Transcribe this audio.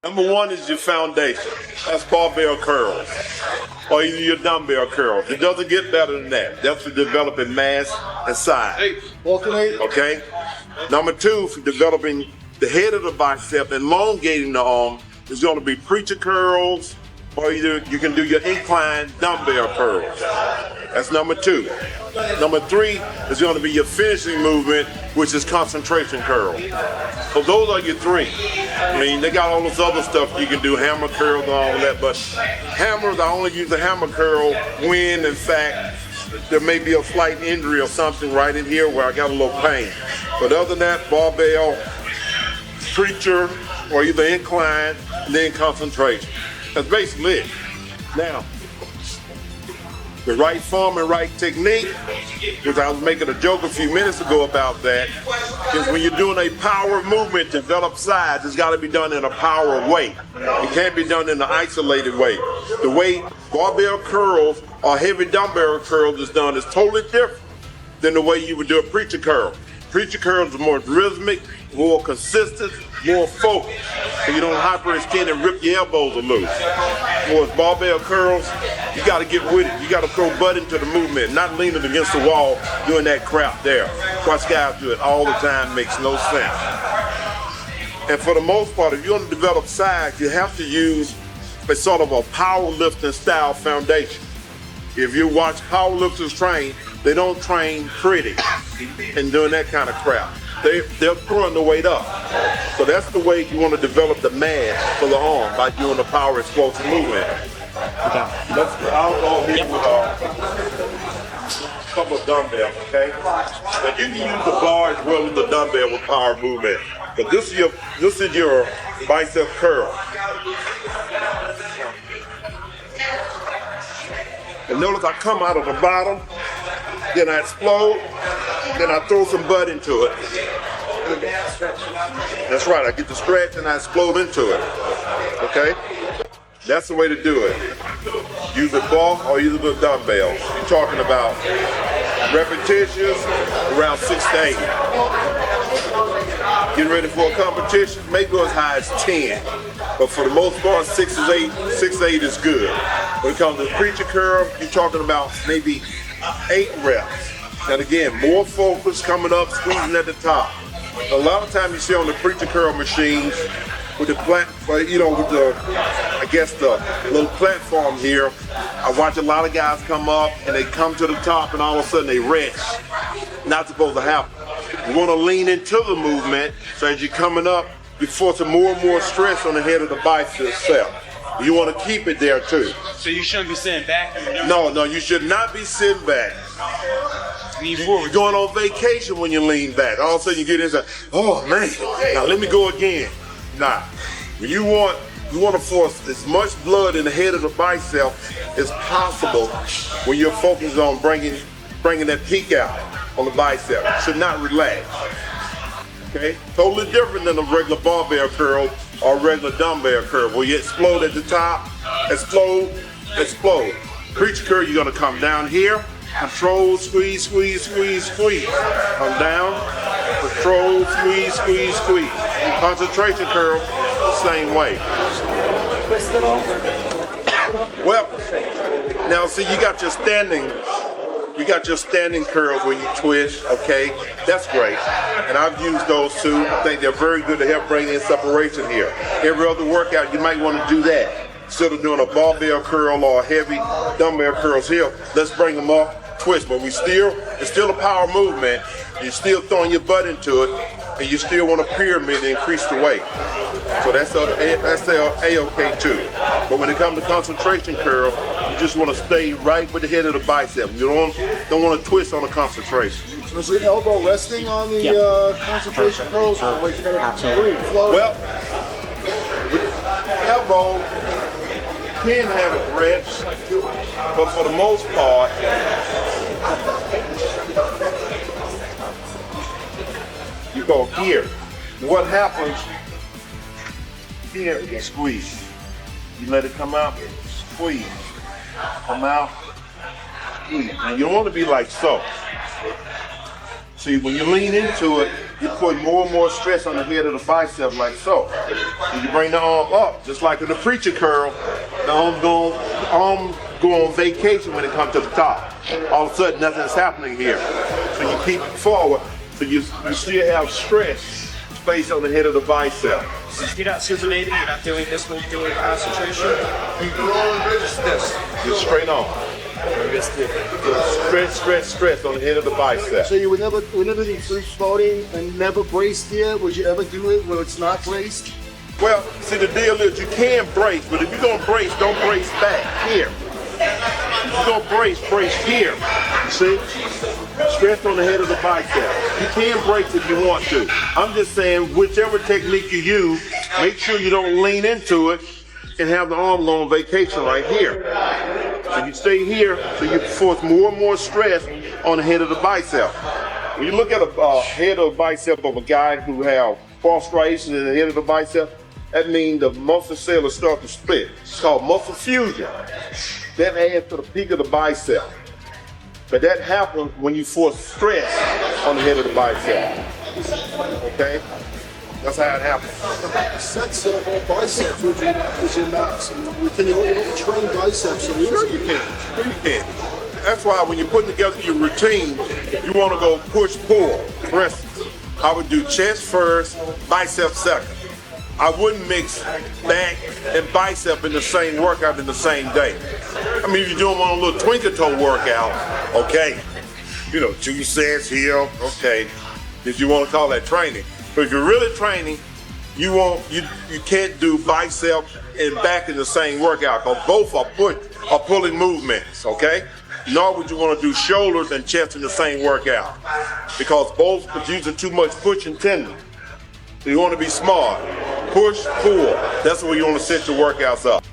Number one is your foundation. That's barbell curls, or either your dumbbell curls. It doesn't get better than that. That's for developing mass and size. Okay? Number two, for developing the head of the bicep, elongating the arm, is going to be preacher curls, or either you can do your incline dumbbell curls. That's number two. Number three is going to be your finishing movement, which is concentration curl. So those are your three. I mean, they got all this other stuff you can do, hammer curls and all that, but hammers, I only use the hammer curl when, in fact, there may be a slight injury or something right in here where I got a little pain. But other than that, barbell, preacher, or either incline, and then concentration. That's basically it. Now, the right form and right technique, which I was making a joke a few minutes ago about that, is when you're doing a power movement to develop size, it's got to be done in a power way. It can't be done in an isolated way. The way barbell curls or heavy dumbbell curls is done is totally different than the way you would do a preacher curl. Preacher curls are more rhythmic, more consistent, more focused. So you don't hyperextend and rip your elbows loose. Whereas barbell curls, you got to get with it. You got to throw butt into the movement, not leaning against the wall doing that crap there. Watch guys do it all the time, makes no sense. And for the most part, if you want to develop size, you have to use a sort of a powerlifting style foundation. If you watch powerlifters train, they don't train pretty and doing that kind of crap. They're throwing the weight up. So that's the way you want to develop the mass for the arm, by doing the power explosive movement. I'll go here with a couple of dumbbells, okay? But you can use the bar as well as the dumbbell with power movement. But this is your bicep curl. And notice I come out of the bottom, then I explode, then I throw some butt into it. That's right, I get the stretch and I explode into it. Okay? That's the way to do it. Use a bar or use a dumbbell. You're talking about repetitions around 6 to 8. Getting ready for a competition, may go as high as 10. But for the most part, 6 to 8 is good. When it comes to the preacher curl, you're talking about maybe 8 reps. And again, more focus coming up, squeezing at the top. A lot of times you see on the preacher curl machines with the the little platform here, I watch a lot of guys come up and they come to the top and all of a sudden they rest. Not supposed to happen. You want to lean into the movement, so as you're coming up, you're forcing more and more stress on the head of the bicep itself. You want to keep it there too. So you shouldn't be sitting back? No, you should not be sitting back. You're going on vacation when you lean back. All of a sudden you get into, oh man, now let me go again. Nah, when you want to force as much blood in the head of the bicep as possible when you're focused on bringing that peak out on the bicep. You should not relax. Okay, totally different than a regular barbell curl or regular dumbbell curl where you explode at the top, explode. Preacher curl, you're gonna come down here, control, squeeze. Come down, control, squeeze. Concentration curl, same way. Twist it over. Well, now see, you got your standing curls where you twist, okay? That's great. And I've used those too. I think they're very good to help bring in separation here. Every other workout, you might want to do that. Instead of doing a barbell curl or a heavy dumbbell curls here, let's bring them up, twist. But it's still a power movement. You're still throwing your butt into it, and you still want to pyramid and increase the weight. So that's A-OK too. But when it comes to concentration curl, you just want to stay right with the head of the bicep. You don't want to twist on the concentration. So is the elbow resting on the concentration curls? Or like you gotta flow? Well, with the elbow, you can have it rest, but for the most part, you go here. What happens here, you squeeze. You let it come out, squeeze. Come out, squeeze. And you don't want to be like so. See, when you lean into it, you put more and more stress on the head of the bicep like so. And you bring the arm up, just like in the preacher curl, the arm go on vacation when it comes to the top. All of a sudden, nothing's happening here. So you keep it forward, so you still have stress space on the head of the bicep. You're not supinating, you're not doing this when you're doing concentration. Just this. Just straight on. Stress on the head of the bicep. So you would never do free floating and never braced here? Would you ever do it where it's not braced? Well, see, the deal is you can brace, but if you're going to brace, don't brace back here. If you're going to brace here. You see? Stress on the head of the bicep. You can brace if you want to. I'm just saying, whichever technique you use, make sure you don't lean into it and have the arm go on vacation right here. So you stay here, so you force more and more stress on the head of the bicep. When you look at a head of a bicep of a guy who have false striations in the head of the bicep, that means the muscle cell will start to split. It's called muscle fusion. That adds to the peak of the bicep. But that happens when you force stress on the head of the bicep. Okay? That's how it happens. Sets of biceps would you max? Can you train biceps? Sure you can. Sure you can. That's why when you're putting together your routine, you want to go push-pull. For instance, I would do chest first, bicep second. I wouldn't mix back and bicep in the same workout in the same day. I mean, if you do them on a little twinkle toe workout, okay, 2 sets here, okay, if you want to call that training. But if you're really training, you can't do bicep and back in the same workout because both are pulling movements, okay? Nor would you want to do shoulders and chest in the same workout because both are using too much pushing tendon. So you want to be smart. Push, pull. That's where you want to set your workouts up.